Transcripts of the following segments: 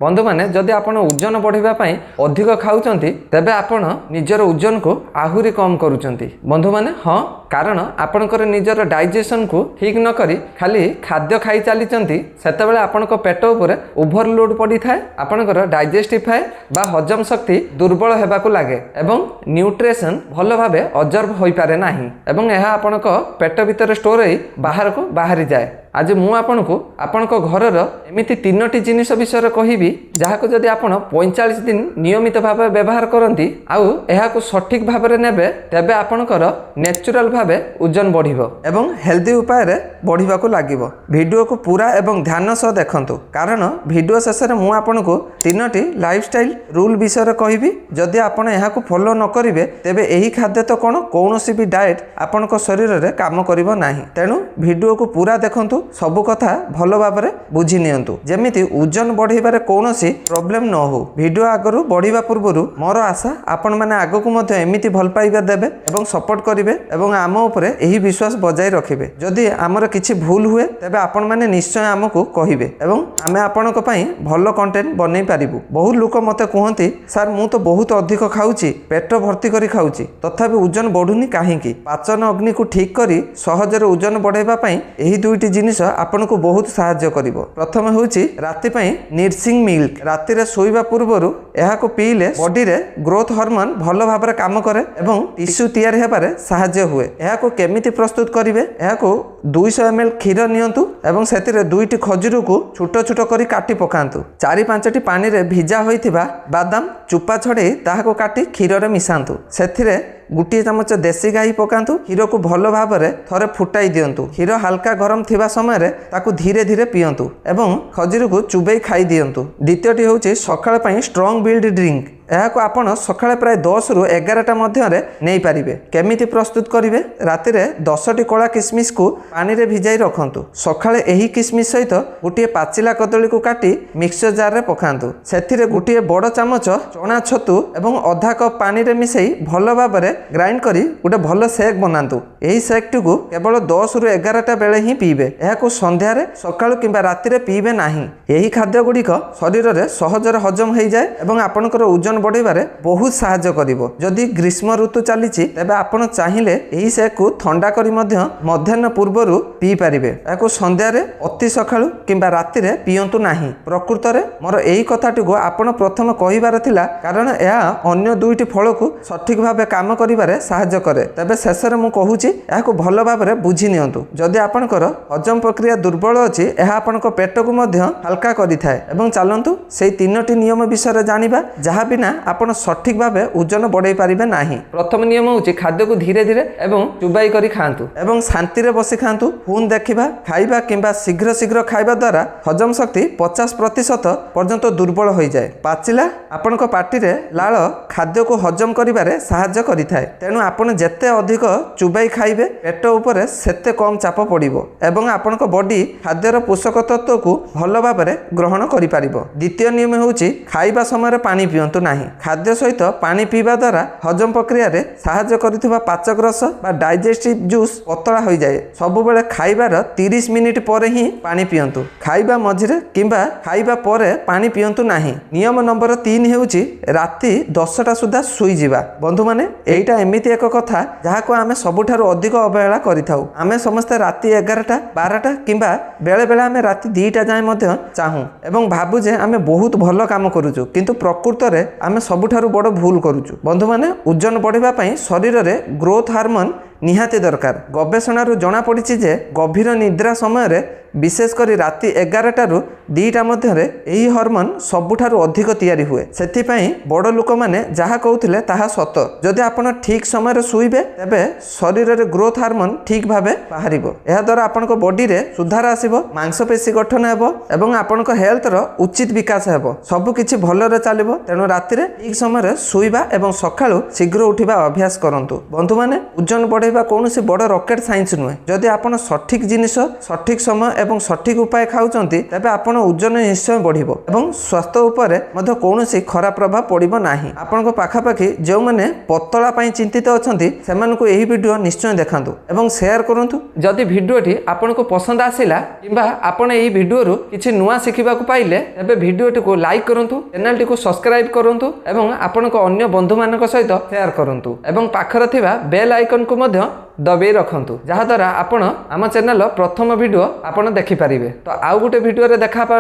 बंधु मैंने जदि आपण ओजन बढ़ाई अधिक खाऊं तेबे आपण निजर ओजन को आहुरी कम करुँच बंधु मैंने हाँ कारण आपणकर निजर डाइजेशन को ठीक न करी खाली खाद्य खाई चली से आपण पेट उपर ओभरलोड पड़ी थाए आपणकर डाइजेस्टिफाए बा हजम शक्ति दुर्बल होगा लगे एवं न्यूट्रिशन भल भाव अब्जर्व हो पारे ना एवं यह आपण पेट भीतर स्टोर हो बाहर को बाहरी जाए। आज मु आपण को आपण घरर एमिति 3टी जिनिस विषय कहबी जहाँ जदि आपण 45 दिन नियमित भाव व्यवहार करती आउ यह सठिक भाव में नेबे तेबे आपणकर नेचुरल भाव ओजन बढ़िबो एवं हेल्दी उपाय रे बढ़िबा को लागिबो। वीडियो को पूरा एवं ध्यान सह देखंतु कारण वीडियो शेष में मु आपण को 3टी लाइफस्टाइल रूल विषय कहबी जदि आपण यह फॉलो न करिवे तेबे एही खाद्य तो कौन कौनसी भी डाएट आपण शरीर रे काम करिवो नाही। तेणु वीडियो को पूरा देखंतु सबु कथा भल भाव में बुझी नियंतु जेमिति ओजन बढ़ाइबार कौनसी प्रॉब्लम न हो। वीडियो आगरू बढ़िबा पूर्वरु मोर आशा आपण माने आगकू मध्य एमिति भल पाइबा देबे एवं सपोर्ट करिवे एवं आम उपरे एही विश्वास बजाय रखिबे। जदि आमर किछि भूल हुए तेबे आपण माने निश्चय आमको कहिबे एवं आमे आपणक पई भल कंटेंट बनै पारिबु। बहुत लोक मते कहंती सर मु तो बहुत अधिक खाउची पेट भर्ती करी खाउची तथापि ओजन बढ़ुनी काहेकि। पाचन अग्नि को ठीक करी सहजरे ओजन बढ़ाइबा पई एही दुईटी जिनिस आपन को बहुत सहाय्य करिवो। प्रथम होउची राति पई नर्सिंग मिल्क राति रे सोइबा पूर्वरु एहा को पीले बॉडी रे ग्रोथ हार्मोन भल भाव रे काम करे एवं टिश्यू तैयार हेबारे सहाय्य हुए। एहा को केमिति प्रस्तुत करिवे एहा को 200 ml क्षीर नियंतु एवं सेतिरे 2टी खजूर को छोट छोट करी काटी पकांतु 4-5टी पानी रे भिजा होइथिबा बादाम चुपा छड़े ताहा को काटी क्षीर रे मिसांतु सेथिरे गोटे चामच देसी गाई पकांतु क्षीर को भल भाव में थरे फुटाई दियंतु। क्षीर हल्का गरम थिबा समय ताकू धीरे धीरे पियंतु एवं खजूर को चुबई खाई दियंतु। द्वितीयटी होउची सकाळ पई स्ट्रॉन्ग बिल्ड ड्रिंक यह को आपण सकाळे प्राय 10 ରୁ 11टा मध्य नहीं पारिबे। केमिति प्रस्तुत करिवे राति रे 10टी कला किसमिस को पानी रे भिजाई रखंतु सकाळे एही किसमिस सहित गोटे पाचिला कदली को काटी मिक्सचर जार रे पकांतु सेथिरे गोटे बड़ चामच चना छतु एवं आधा कप पानी रे मिसई भल भाव में ग्राइंड करी गोटे भल सेक बनातु। एही सेक टी को केवल 10 ରୁ 11टा बेले ही पीबे यह को संध्या रे सकाळ किंबा राति रे पीबे नाही। एही खाद्य गुडीक शरीर रे सहजरे हजम हो जाए एवं आपनकर ओजन बढ़ाइबारे बहुत सहाय्य करिवो। जदि ग्रीष्म ऋतु चली तेबे आपण चाहिए एही सेक को ठंडा करी मध्य मध्याह्न पूर्वरु पी पारिबे। याको संध्या रे अति सकाळु किंबा राति रे पियंतु नाही। प्रकृत रे मोर एही कथाटी को आपण प्रथम कहिबार थिला कारण यह अन्य दुईटी फल को सठिक भाबे काम करिबारे सहाय्य करे। तबे शेष रे मु कहूची याको भल भाबरे बुझी नियंतु। जदि आपणकर हजम प्रक्रिया दुर्बल अछि यह आपणक पेट को मध्य हल्का करिथाए एवं चलंतु सेही 3टी नियम विषय जानिबा जहा बिना आपण सठिक भावे ओजन बढ़ाई पारिबे नाही। प्रथम नियम होउची खाद्य को धीरे धीरे एवं चुबाई करी खांतु एवं शांति रे बसी खांतु। फोन देखिबा खाइबा किंबा शीघ्र शीघ्र खाइबा द्वारा हजम शक्ति 50% पर्यंत दुर्बल हो जाए। पाचिला आपणक पार्टी रे लाळ खाद्य को हजम करिबारे सहाय्य करिथाए। तेणु आपण जेते अधिक चुबाई खाइबे पेट उपरे सेते कम चाप पड़िबो एवं आपणक बॉडी खाद्यर पोषक तत्व को भल भाबरे ग्रहण करि पारिबो। द्वितीय नियम होउची खाइबा समय पानी पियंतु नाही। खाद्य सहित पानी पीवा द्वारा हजम प्रक्रिया रे सहाय्य करिथिबा पाचक रस बा डाइजेस्टिव जूस पतला हो जाए। सब बेले खाइबार 30 मिनिट पर ही पानी पियंतु खाइबा मझिरे किंबा खाइबा परे पानी पियंतु नाही। नियम नंबर 3 हेउची राति 10टा सुधा सुई जिबा। बंधु माने एइटा एमिति एक कथा जहा को आमे सबुठारु अधिक अवहेला करिथाउ। आमे समस्त राति 11टा 12टा किंबा बेले बेले आमे राति 2टा जाय मध्य चाहू एवं भाबु जे आमे बहुत भलो काम करूछु किंतु प्रकृत रे आमे सबुठारु बड़ भूल करूछु। बंधु माने ओजन बढ़ाइबा पई शरीर रे ग्रोथ हार्मोन निहाती दरकार। गवेषणारू जना पड़ी जे गभीर निद्रा समय विशेषकर राति 11टा ରୁ 2टा मध्य यही हार्मोन सबुठारु अधिक तैयारी हुए। सेथिपाई बड़ लोक माने जहा कहउथिले ताहा सत। जदि आपण ठीक समय सुइबे तेबे शरीर रे ग्रोथ हार्मोन ठीक भाबे बाहरिबो। एहा द्वारा आपनक बॉडी रे सुधार आसीबो मांसपेशी गठन हेबो एवं आपनक हेल्थ रो उचित विकास हेबो सब किछि भल रे चलिबो। तेनु राति रे ठीक समय सुइबा एवं सकाळु शीघ्र उठिबा अभ्यास करंतु। बंधु माने ओजन बढ़े ଖାଇବା କୌଣସି ବଡ଼ ରକେଟ୍ ସାଇନ୍ସ ନୁହେଁ। ଯଦି ଆପଣ ସଠିକ୍ ଜିନିଷ ସଠିକ୍ ସମୟ ଏବଂ ସଠିକ୍ ଉପାୟ ଖାଉଛନ୍ତି ତେବେ ଆପଣ ଓଜନ ନିଶ୍ଚୟ ବଢ଼ିବ ଏବଂ ସ୍ୱାସ୍ଥ୍ୟ ଉପରେ ମଧ୍ୟ କୌଣସି ଖରାପ ପ୍ରଭାବ ପଡ଼ିବ ନାହିଁ। ଆପଣଙ୍କ ପାଖାପାଖି ଯେଉଁମାନେ ପତଳା ପାଇଁ ଚିନ୍ତିତ ଅଛନ୍ତି ସେମାନଙ୍କୁ ଏହି ଭିଡ଼ିଓ ନିଶ୍ଚୟ ଦେଖାନ୍ତୁ ଏବଂ ସେୟାର କରନ୍ତୁ। ଯଦି ଭିଡ଼ିଓଟି ଆପଣଙ୍କୁ ପସନ୍ଦ ଆସିଲା କିମ୍ବା ଆପଣ ଏହି ଭିଡ଼ିଓରୁ କିଛି ନୂଆ ଶିଖିବାକୁ ପାଇଲେ ତେବେ ଭିଡ଼ିଓଟିକୁ ଲାଇକ୍ କରନ୍ତୁ, ଚ୍ୟାନେଲଟିକୁ ସବସ୍କ୍ରାଇବ୍ କରନ୍ତୁ ଏବଂ ଆପଣଙ୍କ ଅନ୍ୟ ବନ୍ଧୁମାନଙ୍କ ସହିତ ସେୟାର କରନ୍ତୁ ଏବଂ ପାଖରେ ଥିବା ବେଲ୍ ଆଇକନ୍କୁ ମଧ୍ୟ ଦବାଇ ରଖନ୍ତୁ, ଯାହାଦ୍ୱାରା ଆପଣ ଆମ ଚ୍ୟାନେଲର ପ୍ରଥମ ଭିଡ଼ିଓ ଆପଣ ଦେଖିପାରିବେ। ତ ଆଉ ଗୋଟେ ଭିଡ଼ିଓରେ ଦେଖା ହେବା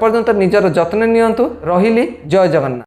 ପର୍ଯ୍ୟନ୍ତ ନିଜର ଯତ୍ନ ନିଅନ୍ତୁ। ରହିଲି, ଜୟ ଜଗନ୍ନାଥ।